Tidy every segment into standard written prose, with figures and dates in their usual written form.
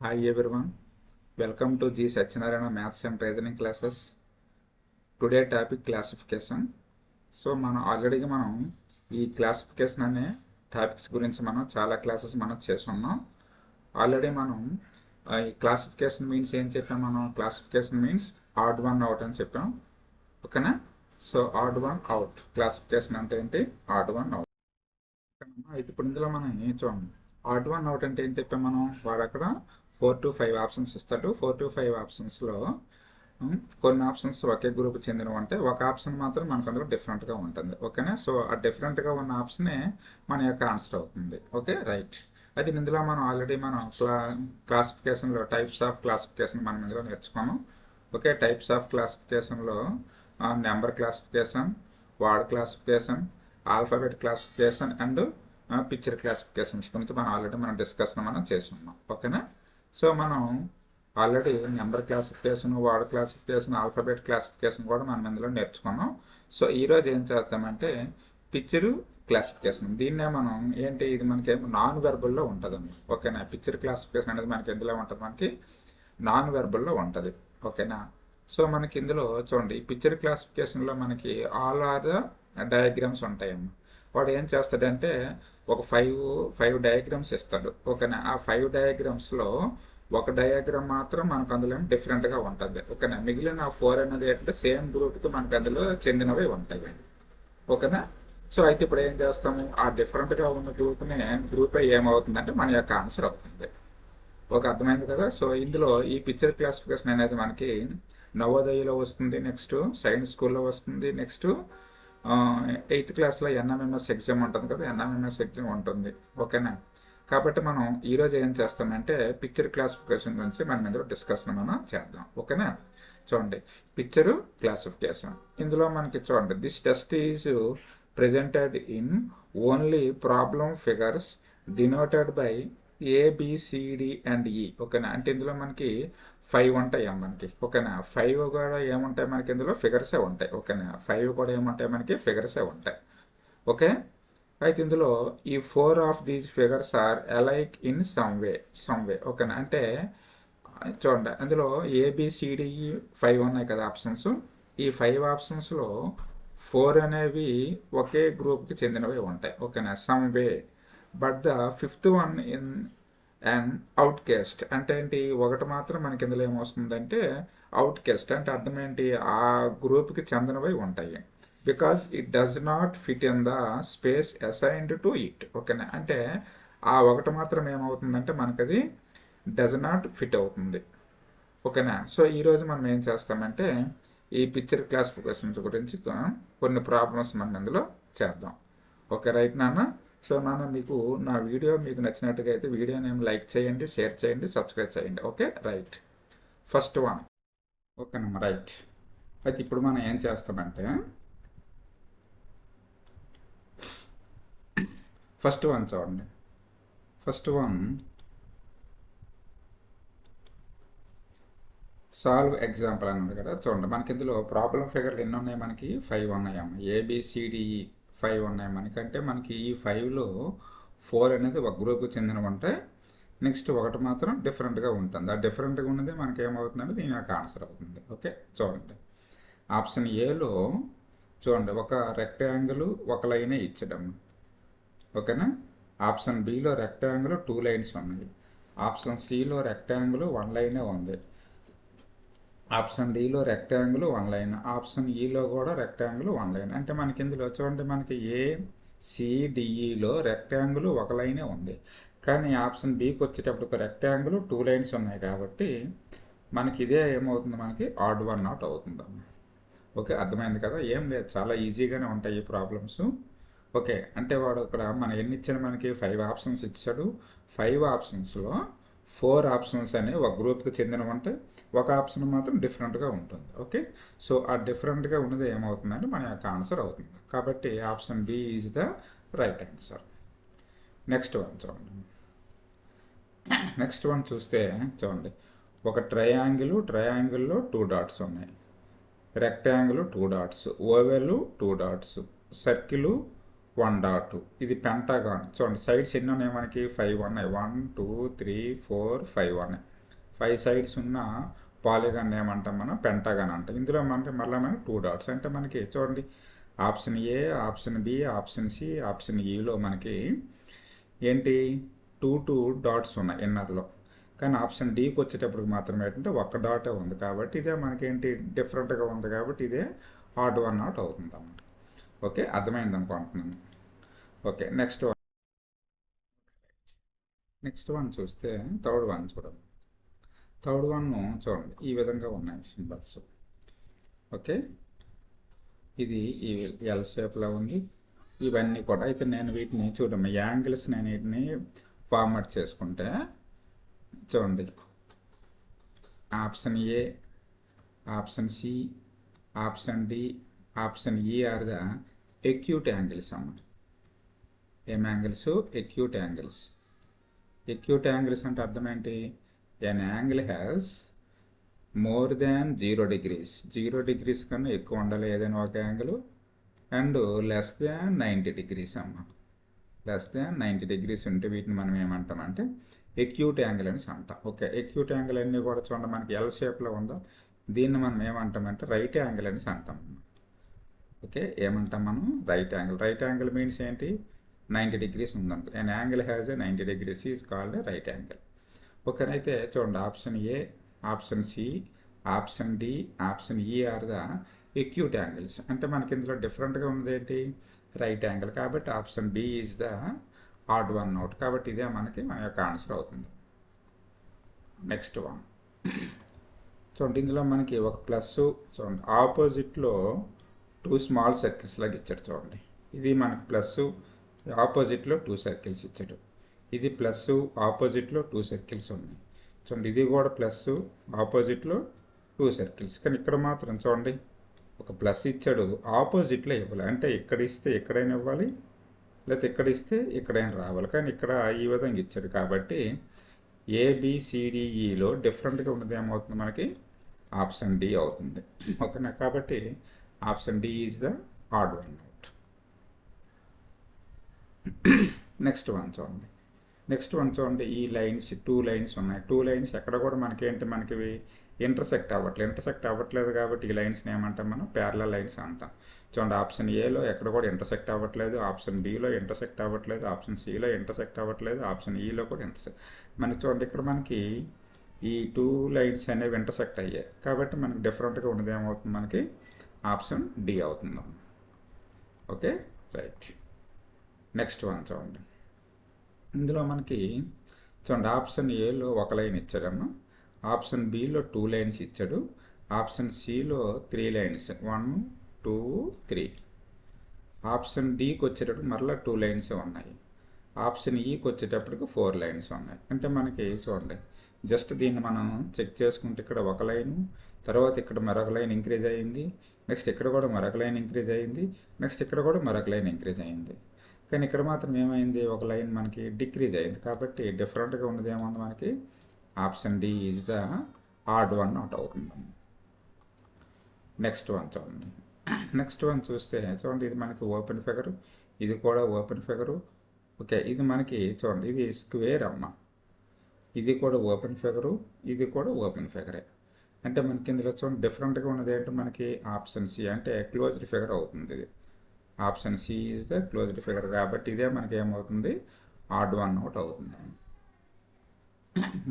Hi everyone, welcome to G. Satyanarayana Maths and Reasoning classes. Today topic classification. So మనం ఆల్రెడీగా ఈ classification అనే topics గురించి చాలా classes చేసున్నాం. Already ఈ క్లాసిఫికేషన్ మీన్స్ ఏం చెప్పాం? Classification means add one out అని చెప్పాం. ఓకేనా? So odd one out classification అంటే ఏంటి? Add one out. అయితే ఇప్పుడు ఇందులో ఏం చూడండి, ఆడ్ వన్ అవుట్ అంటే ఏం చెప్పాం వాడు అక్కడ 4 to 5 ఆప్షన్స్ ఇస్తాడు. 4 to 5 ఆప్షన్స్లో కొన్ని ఆప్షన్స్ ఒకే గ్రూప్ చెందినవి అంటే ఒక ఆప్షన్ మాత్రం మనకు అందులో డిఫరెంట్గా ఉంటుంది. ఓకేనా? సో ఆ డిఫరెంట్గా ఉన్న ఆప్షనే మన యొక్క ఆన్సర్ అవుతుంది. Okay, right. అయితే ఇందులో ఆల్రెడీ క్లాసిఫికేషన్లో టైప్స్ ఆఫ్ క్లాసిఫికేషన్ ఇందులో నేర్చుకున్నాం. ఓకే, టైప్స్ ఆఫ్ క్లాసిఫికేషన్లో number classification, word classification, alphabet classification and picture classifications గురించి ఆల్రెడీ డిస్కషన్ చేసి ఉన్నాం. ఓకేనా? So already number classification, word classification, alphabet classification కూడా ఇందులో నేర్చుకున్నాం. సో ఈరోజు ఏం చేస్తామంటే పిక్చర్ క్లాసిఫికేషన్. దీన్నే ఏంటి, ఇది మనకి నాన్ వెర్బల్లో ఉంటుంది అండి. ఓకేనా? పిక్చర్ క్లాసిఫికేషన్ అనేది మనకి ఎందులో ఉంటుంది? నాన్ వెర్బల్లో ఉంటుంది. ఓకేనా? సో మనకి ఇందులో చూడండి, ఈ పిక్చర్ క్లాసిఫికేషన్లో ఆల్ ఆర్ ద డయాగ్రామ్స్ ఉంటాయమ్మా. వాడు ఏం చేస్తాడంటే ఒక ఫైవ్ డయాగ్రామ్స్ ఇస్తాడు. ఓకేనా? ఆ 5 డయాగ్రామ్స్లో ఒక డయాగ్రామ్ మాత్రం అందులో డిఫరెంట్గా ఉంటుంది. ఓకేనా? మిగిలిన 4 అనేది ఏంటంటే సేమ్ గ్రూప్కి అందులో చెందినవి ఉంటాయి. ఓకేనా? సో అయితే ఇప్పుడు ఏం చేస్తాము, ఆ డిఫరెంట్గా ఉన్న గ్రూప్ ఏమవుతుందంటే మన యొక్క ఆన్సర్ అవుతుంది. ఒక అర్థమైంది కదా? సో ఇందులో ఈ పిక్చర్ క్లాసిఫికేషన్ అనేది నవోదయలో వస్తుంది, నెక్స్ట్ సైన్స్ స్కూల్లో వస్తుంది, నెక్స్ట్ 8th క్లాస్లో ఎన్ఎంఎంఎస్ ఎగ్జామ్ ఉంటుంది కదా, ఎన్ఎంఎంఎస్ ఎగ్జామ్ ఉంటుంది. ఓకేనా? కాబట్టి ఈరోజు ఏం చేస్తామంటే పిక్చర్ క్లాసిఫికేషన్ గురించి ఇందులో డిస్కషన్ చేద్దాం. ఓకేనా? చూడండి, పిక్చర్ క్లాసిఫికేషన్. ఇందులో చూడండి, this test is presented in only problem figures denoted by A B C D and E. ఓకేనా? అంటే ఇందులో 5 ఉంటాయి ఓకేనా? 5 కూడా ఏముంటాయి ఇందులో ఫిగర్సే ఉంటాయి. ఓకేనా? 5 కూడా ఏముంటాయి ఫిగర్సే ఉంటాయి. ఓకే, అయితే ఇందులో ఈ 4 of these figures are alike in some way. ఓకేనా? అంటే చూడండి, అందులో ఏబిసిడిఈ 5 ఉన్నాయి కదా ఆప్షన్స్. ఈ 5 ఆప్షన్స్లో 4 అనేవి ఒకే గ్రూప్కి చెందినవి ఉంటాయి. ఓకేనా? Some way. But the 5th one in and out caste అంటే ఏంటి, ఒకటి మాత్రం ఇందులో ఏమొస్తుందంటే అవుట్ కేస్ట్ అంటే అర్థం ఏంటి, ఆ గ్రూప్కి చెందినవి ఉంటాయి. Because it does not fit in the space assigned to it. ఓకేనా? అంటే ఆ ఒకటి మాత్రం ఏమవుతుందంటే అది డస్ నాట్ ఫిట్ అవుతుంది. ఓకేనా? సో ఈరోజు ఏం చేస్తామంటే ఈ పిక్చర్ క్లాసిఫికేషన్స్ గురించి కొన్ని ప్రాబ్లమ్స్ ఇందులో చేద్దాం. ఓకే, రైట్ నాన్న? సో మీకు నా వీడియో మీకు నచ్చినట్టుగా అయితే వీడియోని లైక్ చేయండి, షేర్ చేయండి, సబ్స్క్రైబ్ చేయండి. Okay, right. First one. ఓకేనమ్మా, రైట్. అయితే ఇప్పుడు ఏం చేస్తామంటే ఫస్ట్ వన్ చూడండి. ఫస్ట్ వన్ సాల్వ్ ఎగ్జాంపుల్ అని ఉంది కదా, చూడండి. ఇందులో ప్రాబ్లం ఫిగర్లు ఎన్ని ఉన్నాయి? 5 ఉన్నాయమ్మా. ఏబిసిడిఈ 5 ఉన్నాయి అంటే ఈ 5లో 4 అనేది ఒక గ్రూప్కి చెందినవి ఉంటాయి. నెక్స్ట్ ఒకటి మాత్రం డిఫరెంట్గా ఉంటుంది. ఆ డిఫరెంట్గా ఉన్నది ఏమవుతుందంటే దీని యొక్క ఆన్సర్ అవుతుంది. ఓకే, చూడండి. ఆప్షన్ ఏలో చూడండి, ఒక రెక్టాంగిల్ ఒక లైనే ఇచ్చడం. ఓకేనా? ఆప్షన్ బిలో రెక్టాంగిల్ 2 లైన్స్ ఉన్నాయి. ఆప్షన్ సిలో రెక్టాంగిల్ 1 లైనే ఉంది. ఆప్షన్ డిలో రెక్టాంగిల్ 1 లైన్, ఆప్షన్ ఈలో కూడా రెక్టాంగిల్ 1 లైన్. అంటే ఇందులో చూడండి, ఏసిడిఈలో రెక్టాంగిల్ 1 లైనే ఉంది. కానీ ఆప్షన్ బికి వచ్చేటప్పుడు ఒక రెక్టాంగిల్ 2 లైన్స్ ఉన్నాయి కాబట్టి ఇదే ఏమవుతుంది, ఆడ్ వన్ అవుట్ అవుతుంది. ఓకే, అర్థమైంది కదా? ఏం లేదు, చాలా ఈజీగానే ఉంటాయి ఈ ప్రాబ్లమ్స్. ఓకే, అంటే వాడు ఇక్కడ ఎన్ని ఇచ్చాడు? 5 ఆప్షన్స్ ఇచ్చాడు. 5 ఆప్షన్స్లో 4 ఆప్షన్స్ అనేవి ఒక గ్రూప్కి చెందినవి ఉంటాయి. ఒక ఆప్షన్ మాత్రం డిఫరెంట్గా ఉంటుంది. ఓకే, సో ఆ డిఫరెంట్గా ఉన్నది ఏమవుతుందంటే మన యొక్క ఆన్సర్ అవుతుంది. కాబట్టి option B is the right answer. Next one చూడండి. నెక్స్ట్ వన్ చూస్తే చూడండి, ఒక ట్రయాంగిల్లో 2 డాట్స్ ఉన్నాయి. Rectangle 2 dots, oval 2 dots, circle 1.2 ఇది పెంటాగాన్. చూడండి సైడ్స్ ఎన్ని ఉన్నాయి మనకి 5 ఉన్నాయి. 1 2 3 4 5 ఉన్నాయి. 5 సైడ్స్ ఉన్న పాలిగాన్ ఏమంటాం మనం పెంటాగాన్ అంటాం. ఇందులో మనకి మళ్ళీ మనకి 2 డాట్స్ అంటే మనకి చూడండి option A, option B, option C, option ఈలో మనకి ఏంటి 2 డాట్స్ ఉన్నాయి ఇన్నర్లో. కానీ ఆప్షన్ డీకి వచ్చేటప్పటికి మాత్రం ఏంటంటే ఒక్క డాటే ఉంది. కాబట్టి ఇదే మనకేంటి డిఫరెంట్గా ఉంది కాబట్టి ఇదే ఆడ్ వన్ అవుట్ అవుతుంది అన్నమాట. ఓకే, అర్థమైంది అనుకుంటున్నాను. ఓకే, నెక్స్ట్ వన్ చూస్తే థర్డ్ వన్ చూడండి. థర్డ్ వన్ చూడండి ఈ విధంగా ఉన్నాయి సింబల్స్. ఓకే, ఇది ఈ ఎల్ షేప్లో ఉంది. ఇవన్నీ కూడా అయితే నేను వీటిని చూడమ్మా యాంగిల్స్ నేను వీటిని ఫార్మాట్ చేసుకుంటే చూడండి option A, option C, option D, option E are the acute angles అమ్మ. ఏం angles? Acute angles. Acute angles అంటే అర్థం ఏంటి? An angle has more than 0 degrees. 0 degrees కన్నా ఎక్కువ ఉండాలి ఏదైనా ఒక angle. And less than 90 degrees అమ్మ. లెస్ దాన్ 90 degrees ఉంటే వీటిని మనం ఏమంటామంటే ఎక్యూట్ యాంగిల్ అని అంటాం. ఓకే, ఎక్యూట్ యాంగిల్ అన్నీ కూడా చూడండి మనకి ఎల్ షేప్లో ఉందా, దీన్ని మనం ఏమంటామంటే రైట్ యాంగిల్ అని అంటాం. ఓకే, ఏమంటాం మనం? Right angle. Right angle means ఏంటి? 90 degrees ఉందనుకో. An angle has a 90 degrees is called right angle. Okay, అయితే చూడండి option A, option C, option D, option E are the acute angles. అంటే మనకి ఇందులో డిఫరెంట్గా ఉన్నది ఏంటి? Right angle. కాబట్టి option B is the odd one out. కాబట్టి ఇదే మనకి మన యొక్క ఆన్సర్ అవుతుంది. నెక్స్ట్ వన్ చూడండి, ఇందులో మనకి ఒక ప్లస్ చూడండి ఆపోజిట్లో 2 స్మాల్ సర్కిల్స్ లాగా ఇచ్చాడు. చూడండి ఇది మనకి ప్లస్, ఆపోజిట్లో 2 సర్కిల్స్ ఇచ్చాడు. ఇది ప్లస్, ఆపోజిట్లో 2 సర్కిల్స్ ఉన్నాయి. చూడండి ఇది కూడా ప్లస్, ఆపోజిట్లో 2 సర్కిల్స్. కానీ ఇక్కడ మాత్రం చూడండి ఒక ప్లస్ ఇచ్చాడు, ఆపోజిట్లో ఇవ్వాలి. అంటే ఇక్కడ ఇస్తే ఎక్కడైనా ఇవ్వాలి, లేకపోతే ఇక్కడ ఇస్తే ఎక్కడైనా రావాలి. కానీ ఇక్కడ ఈ విధంగా ఇచ్చాడు కాబట్టి ఏబిసిడిఈలో డిఫరెంట్గా ఉన్నది ఏమవుతుంది మనకి? ఆప్షన్ డి అవుతుంది. ఓకేనా? కాబట్టి option D is the odd one out. Next one చూడండి ఈ లైన్స్ 2 లైన్స్ ఉన్నాయి. 2 లైన్స్ ఎక్కడ కూడా మనకేంటి మనకి ఇంటర్సెక్ట్ అవ్వట్లేదు కాబట్టి ఈ లైన్స్ని ఏమంటాం మనం? ప్యారలల్ లైన్స్ అంటాం. చూడండి ఆప్షన్ ఏలో ఎక్కడ కూడా ఇంటర్సెక్ట్ అవ్వట్లేదు, ఆప్షన్ బిలో ఇంటర్సెక్ట్ అవ్వట్లేదు, ఆప్షన్ సిలో ఇంటర్సెక్ట్ అవ్వట్లేదు, ఆప్షన్ ఈలో కూడా ఇంటర్సెక్ట్. మనకి చూడండి ఇక్కడ మనకి ఈ 2 లైన్స్ అనేవి ఇంటర్సెక్ట్ అయ్యాయి కాబట్టి మనకి డిఫరెంట్గా ఉన్నది ఏమవుతుంది మనకి? ఆప్షన్ డి అవుతుంది. Okay, right. నెక్స్ట్ వన్ చూడండి, ఇందులో మనకి చూడండి ఆప్షన్ ఏలో ఒక లైన్ ఇచ్చాడమ్మా, ఆప్షన్ బిలో 2 లైన్స్ ఇచ్చాడు, ఆప్షన్ సిలో 3 లైన్స్ 1 2 3. ఆప్షన్ డికి వచ్చేటప్పుడు మరలా 2 లైన్స్ ఉన్నాయి. ఆప్షన్ ఈకి వచ్చేటప్పటికి 4 లైన్స్ ఉన్నాయి. అంటే మనకి చూడండి జస్ట్ దీన్ని మనం చెక్ చేసుకుంటే ఇక్కడ ఒక లైను, తర్వాత ఇక్కడ మరొక లైన్ ఇంక్రీజ్ అయ్యింది, నెక్స్ట్ ఇక్కడ కూడా మరొక లైన్ ఇంక్రీజ్ అయ్యింది, నెక్స్ట్ ఇక్కడ కూడా మరొక లైన్ ఇంక్రీజ్ అయ్యింది. కానీ ఇక్కడ మాత్రం ఏమైంది? ఒక లైన్ మనకి డిక్రీజ్ అయింది. కాబట్టి డిఫరెంట్గా ఉన్నది ఏముంది మనకి? Option D is the odd one out అవుతుంది. నెక్స్ట్ వన్ చూడండి, చూస్తే చూడండి ఇది మనకి ఓపెన్ ఫిగరు, ఇది కూడా ఓపెన్ ఫిగరు. ఓకే, ఇది మనకి చూడండి ఇది స్క్వేర్ అమ్మ, ఇది కూడా ఓపెన్ ఫిగరు, ఇది కూడా ఓపెన్ ఫిగరే. అంటే మనకి ఇందులో చూడండి డిఫరెంట్గా ఉన్నది ఏంటంటే మనకి ఆప్షన్ సి అంటే క్లోజ్డ్ ఫిగర్ అవుతుంది. ఇది option C is the closed figure కాబట్టి ఇదే మనకి ఏమవుతుంది? ఆడ్ వన్ అవుట్ అవుతుంది.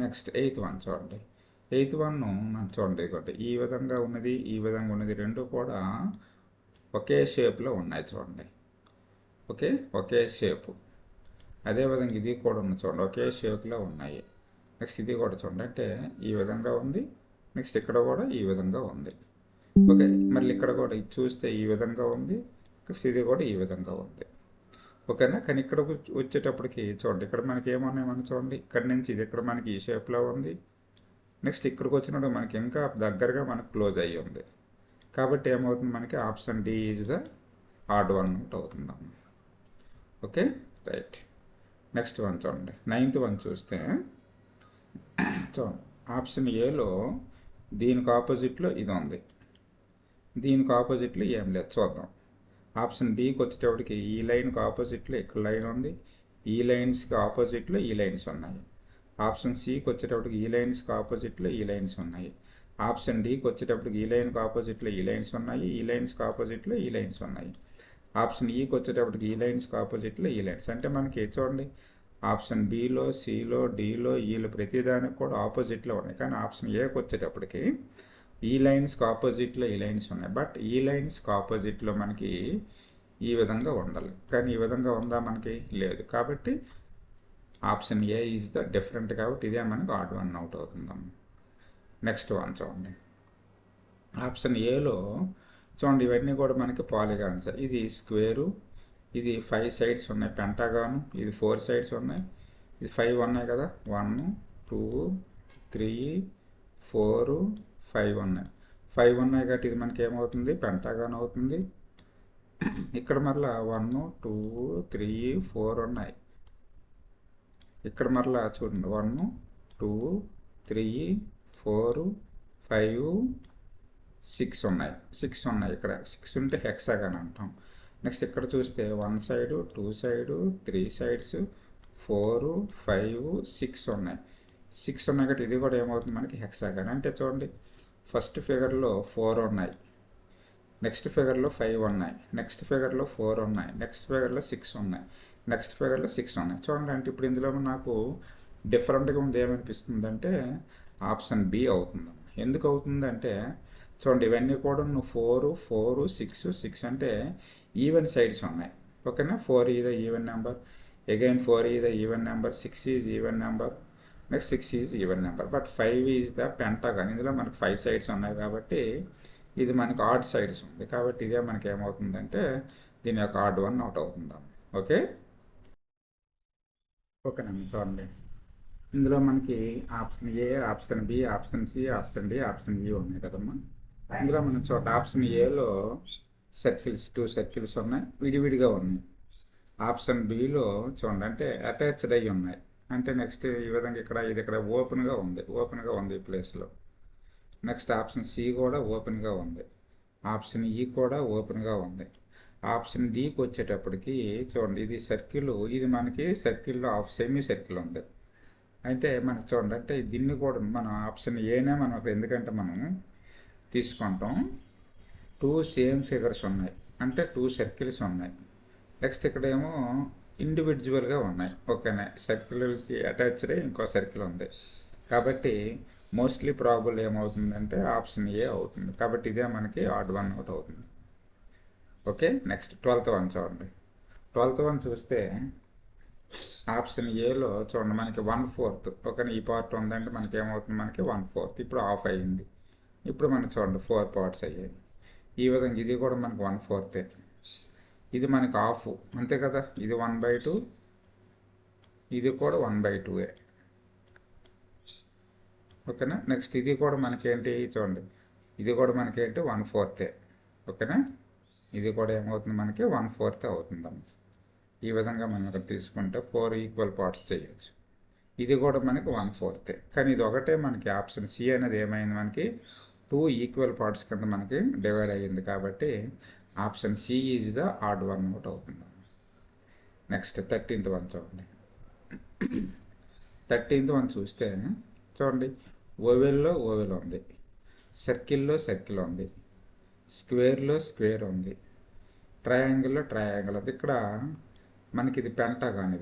నెక్స్ట్ 8th వన్ చూడండి, 8th వన్ మనం చూడండి ఇదిగోండి ఈ విధంగా ఉన్నది, ఈ విధంగా ఉన్నది, రెండు కూడా ఒకే షేప్లో ఉన్నాయి. చూడండి ఓకే, ఒకే షేపు. అదేవిధంగా ఇది కూడా ఉంది చూడండి, ఒకే షేప్లో ఉన్నాయి. నెక్స్ట్ ఇది కూడా చూడండి అంటే ఈ విధంగా ఉంది, నెక్స్ట్ ఇక్కడ కూడా ఈ విధంగా ఉంది. ఓకే, మళ్ళీ ఇక్కడ కూడా ఇది చూస్తే ఈ విధంగా ఉంది, నెక్స్ట్ ఇది కూడా ఈ విధంగా ఉంది. ఓకేనా? కానీ ఇక్కడ వచ్చేటప్పటికి చూడండి ఇక్కడ మనకి ఏమన్నాయి మనం చూడండి ఇక్కడ నుంచి ఇది ఇక్కడ మనకి ఈ షేప్లో ఉంది, నెక్స్ట్ ఇక్కడికి వచ్చినప్పుడు మనకి ఇంకా దగ్గరగా మనకు క్లోజ్ అయ్యి ఉంది. కాబట్టి ఏమవుతుంది మనకి? Option D is the odd one out అవుతుంది. Okay, right. నెక్స్ట్ వన్ చూడండి, 9th వన్ చూస్తే చూడండి ఆప్షన్ ఏలో దీనికి ఆపోజిట్లో ఇది ఉంది, దీనికి ఆపోజిట్లో ఏం లేదు. చూద్దాం ఆప్షన్ డికి వచ్చేటప్పటికి ఈ లైన్కి ఆపోజిట్లో ఇక్కడ లైన్ ఉంది, ఈ లైన్స్కి ఆపోజిట్లో ఈ లైన్స్ ఉన్నాయి. ఆప్షన్ సికి వచ్చేటప్పటికి ఈ లైన్స్కి ఆపోజిట్లో ఈ లైన్స్ ఉన్నాయి. ఆప్షన్ డికి వచ్చేటప్పటికి ఈ లైన్కి ఆపోజిట్లో ఈ లైన్స్ ఉన్నాయి, ఈ లైన్స్కి ఆపోజిట్లో ఈ లైన్స్ ఉన్నాయి. ఆప్షన్ ఈకి వచ్చేటప్పటికి ఈ లైన్స్కి ఆపోజిట్లో ఈ లైన్స్. అంటే మనకి చూడండి ఆప్షన్ బిలో, సిలో, డిలో, ఈలో ప్రతిదానికి కూడా ఆపోజిట్లో ఉన్నాయి. కానీ ఆప్షన్ ఏకి వచ్చేటప్పటికి ఈ లైన్స్కి ఆపోజిట్లో ఈ లైన్స్ ఉన్నాయి. బట్ ఈ లైన్స్కి ఆపోజిట్లో మనకి ఈ విధంగా ఉండాలి, కానీ ఈ విధంగా ఉందా మనకి లేదు. కాబట్టి option A is the different, కాబట్టి ఇదే మనకు ఆడ్ వన్ అవుట్ అవుతుందాం. నెక్స్ట్ వన్ చూడండి. ఆప్షన్ ఏలో చూడండి ఇవన్నీ కూడా మనకి పాలిగాన్స్. ఇది స్క్వేరు, ఇది 5 సైడ్స్ ఉన్నాయి. పెంటాగాను, ఇది 4 సైడ్స్ ఉన్నాయి, ఇది 5 ఉన్నాయి కదా. 1 2 3 4 5 ఉన్నాయి. 5 ఉన్నాయి కాబట్టి ఇది మనకి ఏమవుతుంది, పెంటాగాన్ అవుతుంది. ఇక్కడ మరలా 1 2 3 4 ఉన్నాయి. ఇక్కడ మరలా చూడండి 1 2 3 4 5 6 ఉన్నాయి. 6 ఉన్నాయి. ఇక్కడ 6 ఉంటే హెక్సాగాన్ అంటాం. నెక్స్ట్ ఇక్కడ చూస్తే 1 సైడు, 2 సైడు, 3 సైడ్స్, 4 5 6 ఉన్నాయి. 6 ఉన్నాయి కాబట్టి ఇది కూడా ఏమవుతుంది మనకి హెక్సాగాన్. అంటే చూడండి ఫస్ట్ ఫిగర్లో 4 ఉన్నాయి, నెక్స్ట్ ఫిగర్లో 5 ఉన్నాయి, నెక్స్ట్ ఫిగర్లో 4 ఉన్నాయి, నెక్స్ట్ ఫిగర్లో 6 ఉన్నాయి, నెక్స్ట్ ఫిగర్లో 6 ఉన్నాయి. చూడండి అంటే ఇప్పుడు ఇందులో నాకు డిఫరెంట్గా ఉంది ఏమనిపిస్తుంది అంటే ఆప్షన్ బి అవుతుంది. ఎందుకు అవుతుందంటే చూడండి ఇవన్నీ కూడా 4 4 6 6 అంటే ఈవెన్ సైడ్స్ ఉన్నాయి. ఓకేనా. 4 is the even number, again 4 is the even number, 6 is even number, next 6 is even number. But 5 is the పెంటాగాన్. ఇందులో మనకు 5 సైడ్స్ ఉన్నాయి కాబట్టి ఇది మనకు ఆడ్ సైడ్స్ ఉంది. కాబట్టి ఇదే మనకి ఏమవుతుందంటే దీని యొక్క ఆడ్ వన్ అవుట్ అవుతుందాం. ఓకే ఓకేనండి. చూడండి ఇందులో మనకి option A, option B, option C, option D, option E ఉన్నాయి కదమ్మా. ఇందులో మనం చూడండి ఆప్షన్ ఏలో సర్కిల్స్ 2 సర్కిల్స్ ఉన్నాయి, విడివిడిగా ఉన్నాయి. ఆప్షన్ బిలో చూడండి అంటే అటాచ్డ్ అయ్యి ఉన్నాయి. అంటే నెక్స్ట్ ఈ విధంగా ఇక్కడ ఇది ఇక్కడ ఓపెన్గా ఉంది ఈ ప్లేస్లో. నెక్స్ట్ ఆప్షన్ సి కూడా ఓపెన్గా ఉంది, ఆప్షన్ ఈ కూడా ఓపెన్గా ఉంది. ఆప్షన్ డికి వచ్చేటప్పటికి చూడండి ఇది సర్కిల్, ఇది మనకి సర్కిల్లో సెమీ సర్కిల్ ఉంది. అయితే మనకి చూడండి అంటే దీన్ని కూడా మనం ఆప్షన్ ఏనే మనం ఎందుకంటే మనం తీసుకుంటాం 2 సేమ్ ఫిగర్స్ ఉన్నాయి, అంటే 2 సర్కిల్స్ ఉన్నాయి. నెక్స్ట్ ఇక్కడేమో ఇండివిజువల్గా ఉన్నాయి. ఓకేనా. సర్కిల్కి అటాచ్డ్ ఇంకో సర్కిల్ ఉంది. కాబట్టి మోస్ట్లీ ప్రాబుల్ ఏమవుతుందంటే ఆప్షన్ ఏ అవుతుంది. కాబట్టి ఇదే మనకి ఆడ్ వన్ అవుట్ అవుతుంది. ఓకే. నెక్స్ట్ 12th వన్ చూడండి. 12th వన్ చూస్తే ఆప్షన్ ఏలో చూడండి మనకి 1/4. ఓకే. ఈ పార్ట్ ఉందంటే మనకి ఏమవుతుంది, మనకి 1/4. ఇప్పుడు ఆఫ్ అయ్యింది. ఇప్పుడు మనం చూడండి 4 పార్ట్స్ అయ్యాయి. ఈ విధంగా ఇది కూడా మనకి 1/4. ఇది మనకి హాఫ్ అంతే కదా. ఇది 1/2, ఇది కూడా 1/2. ఓకేనా. నెక్స్ట్ ఇది కూడా మనకేంటి చూడండి, ఇది కూడా మనకేంటి 1/4. ఓకేనా. ఇది కూడా ఏమవుతుంది మనకి 1/4 అవుతుందమ్మ. ఈ విధంగా మనం ఇక్కడ తీసుకుంటే 4 ఈక్వల్ పార్ట్స్ చేయొచ్చు. ఇది కూడా మనకి 1/4. కానీ ఇది ఒకటే మనకి ఆప్షన్ సి అనేది ఏమైంది మనకి 2 ఈక్వల్ పార్ట్స్ కింద మనకి డివైడ్ అయ్యింది. కాబట్టి option C is the odd one out అవుతుంది. నెక్స్ట్ 13th వన్ చూడండి. 13th వన్ చూస్తే చూడండి ఓవెల్లో ఓవెల్ ఉంది, సర్కిల్లో సర్కిల్ ఉంది, స్క్వేర్లో స్క్వేర్ ఉంది, ట్రయాంగిల్లో ట్రయాంగిల్ ఉంది. ఇక్కడ మనకి ఇది పెంటాగాన్.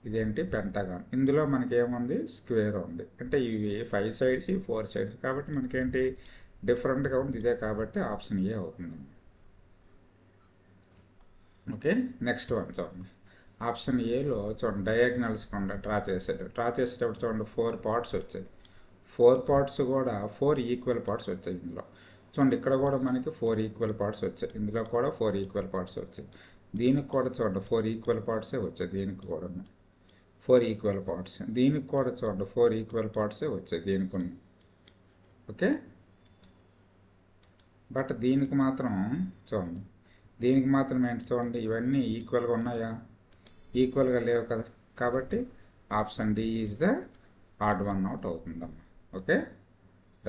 ఇదేంటి పెంటాగాన్. ఇందులో మనకి ఏముంది, స్క్వేర్ ఉంది. అంటే ఇవి 5 సైడ్స్, 4 సైడ్స్. కాబట్టి మనకేంటి డిఫరెంట్గా ఉంది ఇదే. కాబట్టి ఆప్షన్ ఏ అవుతుంది. ఓకే. నెక్స్ట్ వన్ చూడండి. ఆప్షన్ ఏలో చూడండి డయాగ్నల్స్ డ్రా చేసేటప్పుడు చూడండి 4 పార్ట్స్ వచ్చాయి. 4 పార్ట్స్ కూడా 4 ఈక్వల్ పార్ట్స్ వచ్చాయి. ఇందులో చూడండి ఇక్కడ కూడా మనకి 4 ఈక్వల్ పార్ట్స్ వచ్చాయి. ఇందులో కూడా 4 ఈక్వల్ పార్ట్స్ వచ్చాయి. దీనికి కూడా చూడండి 4 ఈక్వల్ పార్ట్సే వచ్చాయి. దీనికి కూడా 4 ఈక్వల్ పార్ట్స్. దీనికి కూడా చూడండి 4 ఈక్వల్ పార్ట్సే వచ్చాయి దీనికి. ఓకే. బట్ దీనికి మాత్రం చూడండి, దీనికి మాత్రం ఏంటి చూడండి ఇవన్నీ ఈక్వల్గా ఉన్నాయా, ఈక్వల్గా లేవు కదా. కాబట్టి option D is the odd one out అవుతుందమ్మా. Okay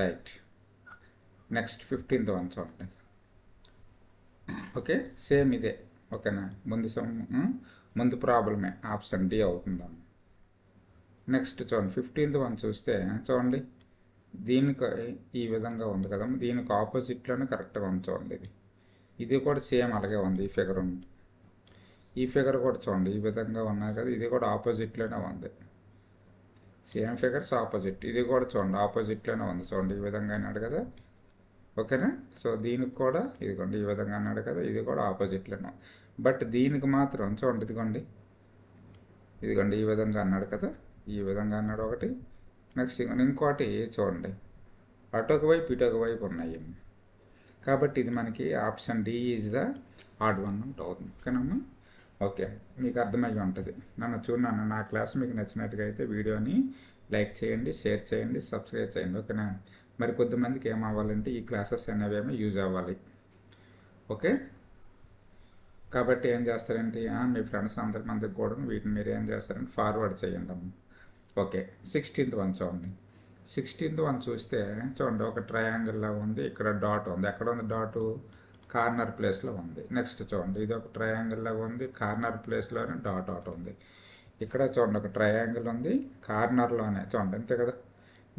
right. Next 15th one చూడండి. ఓకే, సేమ్ ఇదే. ఓకేనా, ముందు ప్రాబ్లమే ఆప్షన్ డి అవుతుందమ్మ. నెక్స్ట్ చూడండి 15th వన్ చూస్తే చూడండి, దీనికి ఈ విధంగా ఉంది కదమ్మా, దీనికి ఆపోజిట్లోనే కరెక్ట్గా ఉంది చూడండి. ఇది కూడా సేమ్ అలాగే ఉంది. ఈ ఫిగర్ ఉంది, ఈ ఫిగర్ కూడా చూడండి ఈ విధంగా ఉన్నాయి కదా, ఇది కూడా ఆపోజిట్లోనే ఉంది. Same figures opposite. ఇది కూడా చూడండి ఆపోజిట్లోనే ఉంది చూడండి, ఈ విధంగా అన్నాడు కదా. ఓకేనా, సో దీనికి కూడా ఇదిగోండి ఈ విధంగా అన్నాడు కదా, ఇది కూడా ఆపోజిట్లోనే. బట్ దీనికి మాత్రం చూడండి ఇదిగోండి ఈ విధంగా అన్నాడు కదా, ఈ విధంగా అన్నాడు ఒకటి. నెక్స్ట్ ఇంకోటి చూడండి, అటొక వైపు ఇటొక వైపు ఉన్నాయి. కాబట్టి ఇది మనకి option D is the odd one out అవుతుంది. ఓకేనమ్మా, ఓకే, మీకు అర్థమయ్యి ఉంటుంది. నన్ను చూడన్నా, నా క్లాస్ మీకు నచ్చినట్టుగా అయితే వీడియోని లైక్ చేయండి, షేర్ చేయండి, సబ్స్క్రైబ్ చేయండి. ఓకేనా, మరి కొద్దిమందికి ఏం అవ్వాలంటే ఈ క్లాసెస్ అనేవేమో యూజ్ అవ్వాలి. ఓకే, కాబట్టి ఏం చేస్తారంటే మీ ఫ్రెండ్స్ అందరికి కూడా వీటిని మీరు ఏం చేస్తారంటే ఫార్వర్డ్ చేయండి అమ్మ. ఓకే, 16th వన్ చూడండి. 16th వన్ చూస్తే చూడండి, ఒక ట్రయాంగిల్లా ఉంది, ఇక్కడ డాట్ ఉంది. ఎక్కడ ఉంది డాటు? కార్నర్ ప్లేస్లో ఉంది. నెక్స్ట్ చూడండి, ఇది ఒక ట్రయాంగిల్ లాగా ఉంది, కార్నర్ ప్లేస్లోనే డాట్ అవుట్ ఉంది. ఇక్కడ చూడండి ఒక ట్రయాంగిల్ ఉంది, కార్నర్లోనే చూడండి, అంతే కదా.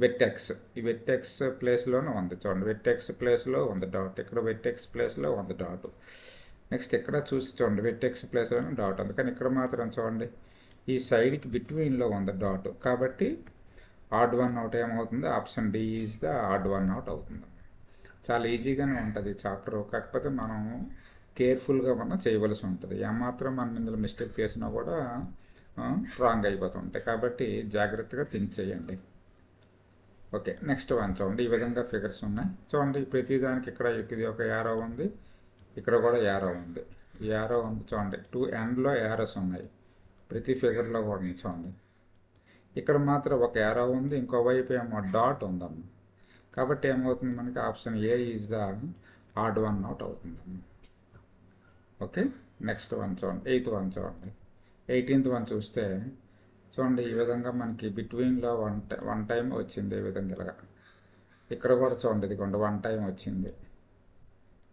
వెట్టెక్స్, ఈ వెట్టెక్స్ ప్లేస్లోనే ఉంది చూడండి, వెట్టెక్స్ ప్లేస్లో ఉంది డాట్, ఇక్కడ వెట్టెక్స్ ప్లేస్లో ఉంది డాట్. నెక్స్ట్ ఇక్కడ చూసి చూడండి, వెట్టెక్స్ ప్లేస్లోనే డాట్ ఉంది, కానీ ఇక్కడ మాత్రం చూడండి ఈ సైడ్కి బిట్వీన్లో ఉంది డాట్. కాబట్టి ఆడ్ వన్ అవుట్ ఏమవుతుంది? Option D is the odd one out అవుతుంది. చాలా ఈజీగానే ఉంటుంది చాప్టర్, కాకపోతే మనం కేర్ఫుల్గా మనం చేయవలసి ఉంటుంది. ఏమాత్రం మనం ఇందులో మిస్టేక్ చేసినా కూడా రాంగ్ అయిపోతుంటాయి. కాబట్టి జాగ్రత్తగా థింక్ చేయండి. ఓకే, నెక్స్ట్ వన్ చూడండి, ఈ విధంగా ఫిగర్స్ ఉన్నాయి చూడండి. ప్రతిదానికి ఇక్కడ ఇది ఒక యారో ఉంది, ఇక్కడ కూడా యారో ఉంది, ఈ యారో ఉంది చూడండి. 2 ఎండ్లో యారోస్ ఉన్నాయి ప్రతి ఫిగర్లో కూడా చూడండి. ఇక్కడ మాత్రం ఒక యారో ఉంది, ఇంకో వైపు ఏమో డాట్ ఉందమ్మ. కాబట్టి ఏమవుతుంది మనకి? Option A is the odd one out అవుతుంది. ఓకే, నెక్స్ట్ వన్ చూడండి, 8th వన్ చూడండి. 18th వన్ చూస్తే చూడండి, ఈ విధంగా మనకి బిట్వీన్లో వన్ టైం వచ్చింది. ఈ విధంగా ఇలాగా ఇక్కడ కూడా చూడండి, ఇదిగోండి 1 టైం వచ్చింది.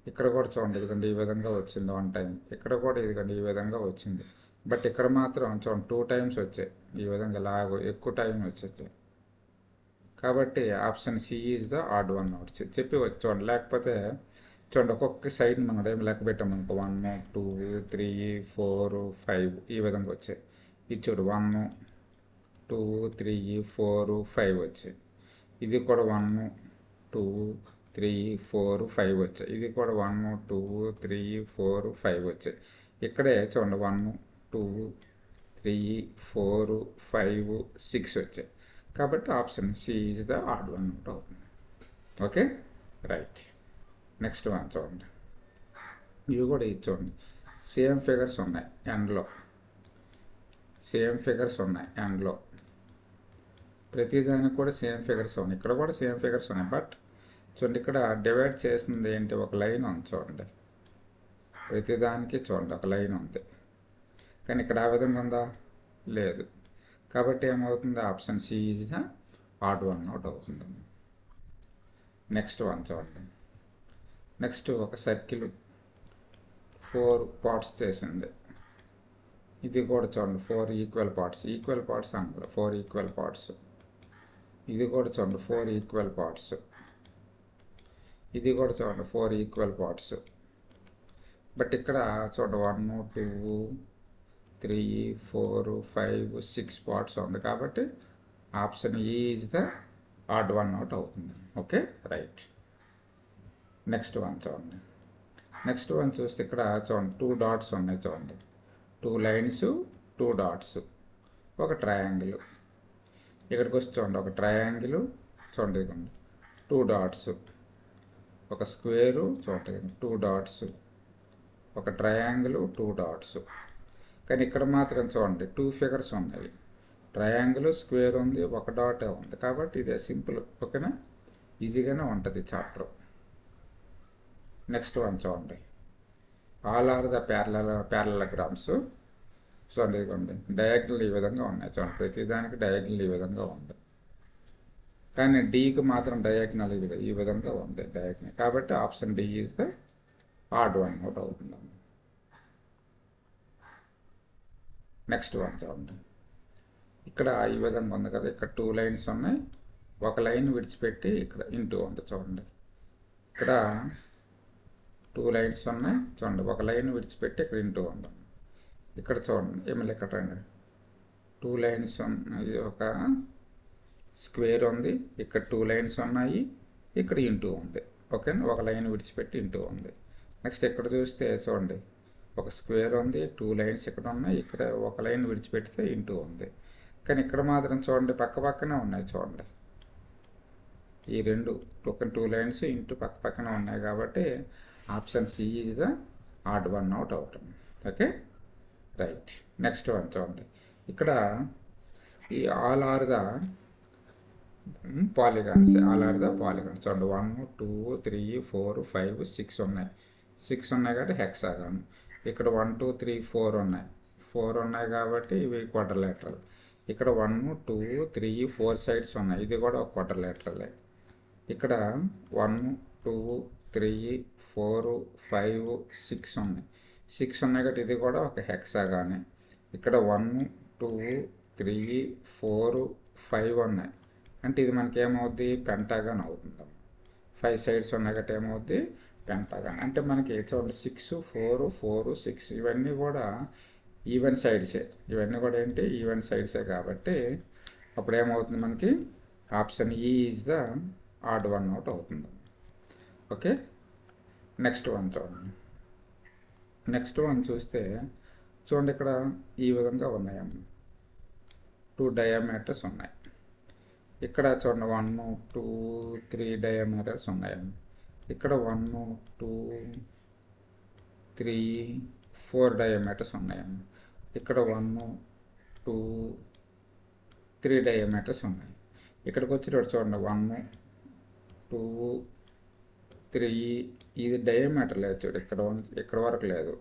ఇక్కడ కూడా చూడండి, ఇదిగోండి ఈ విధంగా వచ్చింది 1 టైం. ఇక్కడ కూడా ఇదిగోండి ఈ విధంగా వచ్చింది. బట్ ఇక్కడ మాత్రం చూడండి 2 టైమ్స్ వచ్చాయి. ఈ విధంగా ఇలాగ ఎక్కువ టైం వచ్చాయి. కాబట్టి option C is the odd one out చెప్పి చూడండి. లేకపోతే చూడండి, ఒక్కొక్క సైడ్ మనం ఏం లెక్క పెట్టామనుకో, 1 2 3 4 5 ఈ విధంగా వచ్చాయి. ఇది చూడు 1 2 3 4 5 వచ్చాయి. ఇది కూడా 1 2 3 4 5 వచ్చాయి. ఇది కూడా 1 2 3 4 5 వచ్చాయి. ఇక్కడే చూడండి 1 2 3 4 5 6 వచ్చాయి. కాబట్టి option C is the odd one out అవుతుంది. Okay, right. నెక్స్ట్ వన్ చూడండి, ఇవి కూడా ఇది చూడండి, సేమ్ ఫిగర్స్ ఉన్నాయి ఎండ్లో, సేమ్ ఫిగర్స్ ఉన్నాయి ఎండ్లో. ప్రతిదానికి కూడా సేమ్ ఫిగర్స్ ఉన్నాయి, ఇక్కడ కూడా సేమ్ ఫిగర్స్ ఉన్నాయి. బట్ చూడండి, ఇక్కడ డివైడ్ చేసింది ఏంటి? ఒక లైన్ ఉంది చూడండి. ప్రతిదానికి చూడండి ఒక లైన్ ఉంది, కానీ ఇక్కడ ఆ విధంగా ఉందా? లేదు. కాబట్టి ఏమవుతుంది? Option C is the odd one out అవుతుంది. నెక్స్ట్ వన్ చూడండి. నెక్స్ట్ ఒక సర్కిల్ 4 పార్ట్స్ చేసింది. ఇది కూడా చూడండి 4 ఈక్వల్ పార్ట్స్. ఈక్వల్ పార్ట్స్ అనగా 4 ఈక్వల్ పార్ట్స్. ఇది కూడా చూడండి 4 ఈక్వల్ పార్ట్స్. ఇది కూడా చూడండి 4 ఈక్వల్ పార్ట్స్. బట్ ఇక్కడ చూడండి 1 2 3 4 5 6 పార్ట్స్ ఉంది. కాబట్టి option E is the odd one out అవుతుంది. Okay, right. నెక్స్ట్ వన్ చూడండి. నెక్స్ట్ వన్ చూస్తే ఇక్కడ చూడండి 2 డాట్స్ ఉన్నాయి చూడండి. 2 లైన్స్ 2 డాట్స్, ఒక ట్రయాంగిల్. ఇక్కడికి వచ్చి చూడండి, ఒక ట్రయాంగిల్ చూడండి, 2 డాట్స్, ఒక స్క్వేరు చూడండి 2 డాట్స్, ఒక ట్రయాంగిల్ 2 డాట్స్. కానీ ఇక్కడ మాత్రం చూడండి 2 ఫిగర్స్ ఉన్నాయి. ట్రయాంగిల్, స్క్వేర్ ఉంది, ఒక డాటే ఉంది. కాబట్టి ఇదే సింపుల్. ఓకేనా, ఈజీగానే ఉంటుంది చాప్టర్. నెక్స్ట్ వన్ చూడండి, ఆల్ ఆర్ ద ప్యారలగ్రామ్స్. చూడండి, ఇదిగోండి డయాగ్నల్ ఈ విధంగా ఉన్నాయి చూడండి. ప్రతిదానికి డయాగ్నల్ ఈ విధంగా ఉంది, కానీ డీకి మాత్రం డయాగ్నల్ ఇది ఈ విధంగా ఉంది డయాగ్నల్. కాబట్టి option D is the odd one out అవుతుంది. నెక్స్ట్ వన్ చూడండి, ఇక్కడ ఈ విధంగా ఉంది కదా, ఇక్కడ 2 లైన్స్ ఉన్నాయి, ఒక లైన్ విడిచిపెట్టి ఇక్కడ ఇంటూ ఉంది చూడండి. ఇక్కడ 2 లైన్స్ ఉన్నాయి చూడండి, ఒక లైన్ విడిచిపెట్టి ఇక్కడ ఇంటూ ఉంది. ఇక్కడ చూడండి ఏమి ఇక్కడ రండి, 2 లైన్స్ ఉన్నాయి, ఒక స్క్వేర్ ఉంది, ఇక్కడ 2 లైన్స్ ఉన్నాయి, ఇక్కడ ఇంటూ ఉంది. ఓకేనా, ఒక లైన్ విడిచిపెట్టి ఇంటూ ఉంది. నెక్స్ట్ ఇక్కడ చూస్తే చూడండి, ఒక స్క్వేర్ ఉంది, 2 లైన్స్ ఇక్కడ ఉన్నాయి, ఇక్కడ ఒక లైన్ విడిచిపెడితే ఇంటూ ఉంది. కానీ ఇక్కడ మాత్రం చూడండి పక్క పక్కనే ఉన్నాయి చూడండి, ఈ రెండు ఒక 2 లైన్స్ ఇంటూ పక్క పక్కన ఉన్నాయి కాబట్టి option C is the odd one out అవుతుంది. Okay right. నెక్స్ట్ వన్ చూడండి, ఇక్కడ ఈ all are the polygons, all are the polygons చూడండి, 1 2 3 4 5 6 ఉన్నాయి, 6 ఉన్నాయి కాబట్టి హెక్సాగాన్. ఇక్కడ 1 2 3 4 ఉన్నాయి, 4 ఉన్నాయి కాబట్టి ఇవి క్వాడ్రిలేటరల్. ఇక్కడ 1 2 3 4 సైడ్స్ ఉన్నాయి, ఇది కూడా ఒక క్వాడ్రిలేటరలే. ఇక్కడ 1 2 3 4 5 6 ఉన్నాయి, 6 ఉన్నాయి కాబట్టి ఇది కూడా ఒక హెక్సాగానే. ఇక్కడ 1 2 3 4 5 ఉన్నాయి, అంటే ఇది మనకి ఏమవుద్ది, పెంటాగాన్ అవుతుంది. 5 సైడ్స్ ఉన్నాయి కాబట్టి ఏమవుద్ది, పెంటాగాన్. అంటే మనకి చూడండి 6 4 4 6 ఇవన్నీ కూడా ఈవెన్ సైడ్సే, ఇవన్నీ కూడా ఏంటి ఈవెన్ సైడ్సే కాబట్టి అప్పుడు ఏమవుతుంది మనకి option E is the odd one out అవుతుంది. ఓకే నెక్స్ట్ వన్ చూడండి, నెక్స్ట్ వన్ చూస్తే చూడండి ఇక్కడ ఈ విధంగా ఉన్నాయమ్మ, 2 డయామీటర్స్ ఉన్నాయి. ఇక్కడ చూడండి 1 2 3 డయామీటర్స్ ఉన్నాయండి. ఇక్కడ 1 2 3 4 డయామీటర్స్ ఉన్నాయండి. ఇక్కడ 1 2 3 డయామీటర్స్ ఉన్నాయి. ఇక్కడికి వచ్చేటప్పుడు చూడండి 1 2 3 ఇది డయామీటర్ లేదు చూడు, ఇక్కడ వరకు లేదు,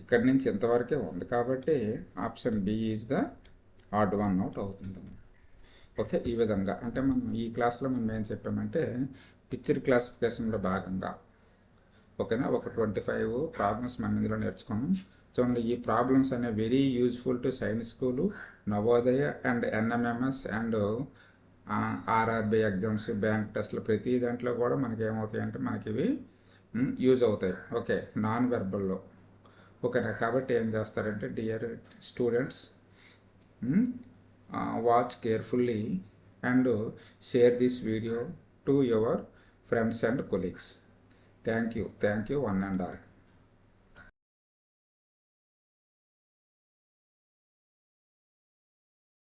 ఇక్కడి నుంచి ఇంతవరకే ఉంది కాబట్టి option B is the odd one out అవుతుంది. ఓకే ఈ విధంగా అంటే మనం ఈ క్లాస్లో మనం ఏం చెప్పామంటే పిక్చర్ క్లాసిఫికేషన్లో భాగంగా ఓకేనా ఒక 25 ప్రాబ్లమ్స్ మనం ఇందులో నేర్చుకున్నాం. చూడండి ఈ ప్రాబ్లమ్స్ అనేవి very useful to science school, Navodaya and NMMS and RRB exams, bank టెస్ట్లు, ప్రతి దాంట్లో కూడా మనకి ఏమవుతాయి అంటే మనకి ఇవి యూజ్ అవుతాయి. ఓకే నాన్ వెర్బల్లో ఓకేనా. కాబట్టి ఏం చేస్తారంటే dear students watch carefully and share this video to your friends and colleagues. Thank you one and all.